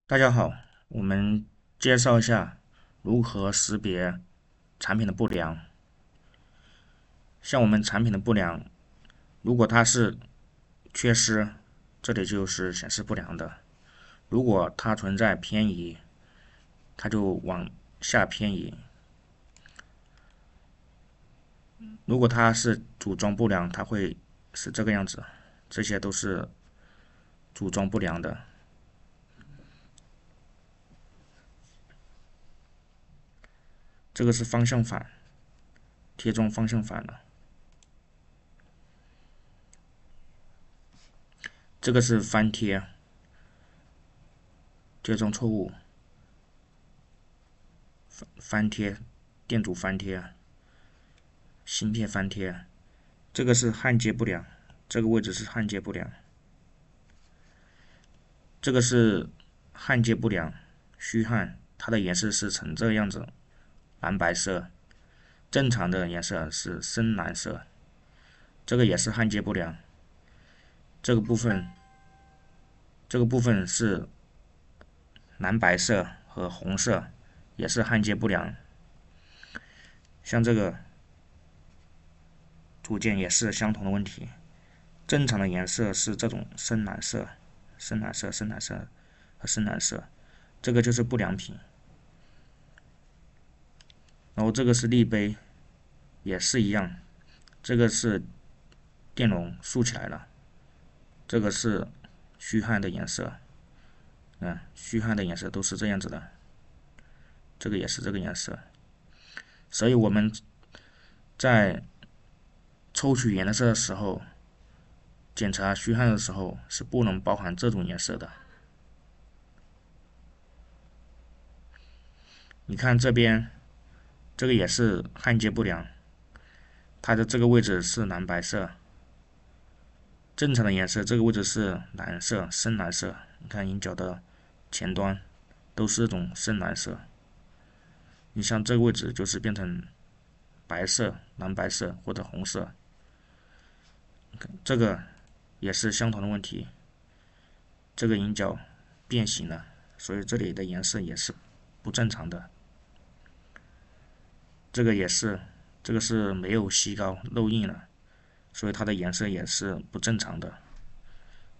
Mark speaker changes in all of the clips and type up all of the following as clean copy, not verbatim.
Speaker 1: 大家好，我们介绍一下如何识别产品的不良。像我们产品的不良，如果它是缺失，这里就是显示不良的；如果它存在偏移，它就往下偏移；如果它是组装不良，它会是这个样子，这些都是组装不良的。这个是方向反，贴装方向反了。这个是翻贴，贴装错误，翻贴，店主翻贴，芯片翻贴。这个是焊接不良，这个位置是焊接不良。这个是焊接不良，虚焊，它的颜色是呈这个样子，蓝白色，正常的颜色是深蓝色。这个也是焊接不良，这个部分是蓝白色和红色，也是焊接不良。像这个组件也是相同的问题，正常的颜色是这种深蓝色、深蓝色、深蓝色和深蓝色，这个就是不良品。然后这个是立杯，也是一样，这个是电容竖起来了，这个是虚焊的颜色，虚焊的颜色都是这样子的，这个也是这个颜色，所以我们在抽取颜色的时候，检查虚焊的时候是不能包含这种颜色的。你看这边，这个也是焊接不良，它的这个位置是蓝白色，正常的颜色这个位置是蓝色、深蓝色。你看银角的前端都是这种深蓝色，你像这个位置就是变成白色、蓝白色或者红色，这个也是相同的问题。这个银角变形了，所以这里的颜色也是不正常的。这个也是，这个是没有吸膏漏印了，所以它的颜色也是不正常的。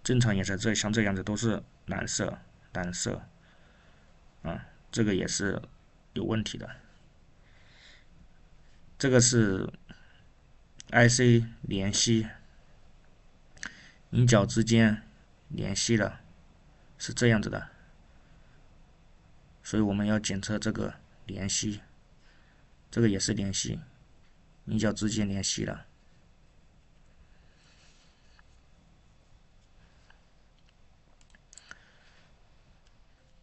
Speaker 1: 正常颜色像这样子都是蓝色、蓝色，这个也是有问题的。这个是 IC 联系，银角之间联系了，是这样子的，所以我们要检测这个联系，这个也是联系，银角之间联系了。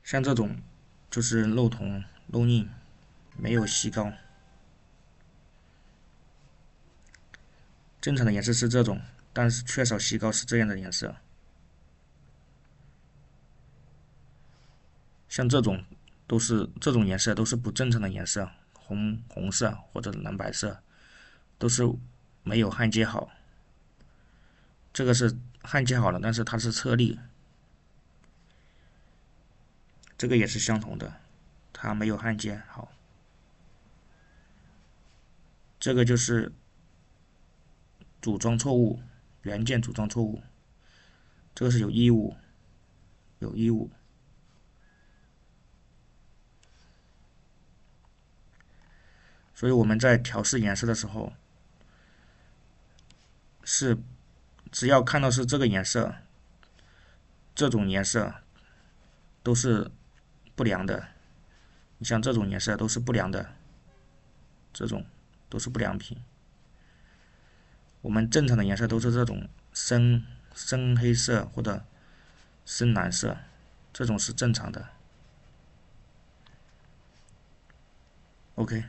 Speaker 1: 像这种就是漏铜漏印，没有吸膏。正常的颜色是这种，但是缺少吸膏是这样的颜色。像这种这种颜色都是不正常的颜色，红色或者蓝白色都是没有焊接好。这个是焊接好了，但是它是侧立，这个也是相同的，它没有焊接好。这个就是组装错误，元件组装错误，这个是有异物，有异物。所以我们在调试颜色的时候，是只要看到是这个颜色，这种颜色都是不良的。你像这种颜色都是不良的，这种都是不良品。我们正常的颜色都是这种深黑色或者深蓝色，这种是正常的。OK。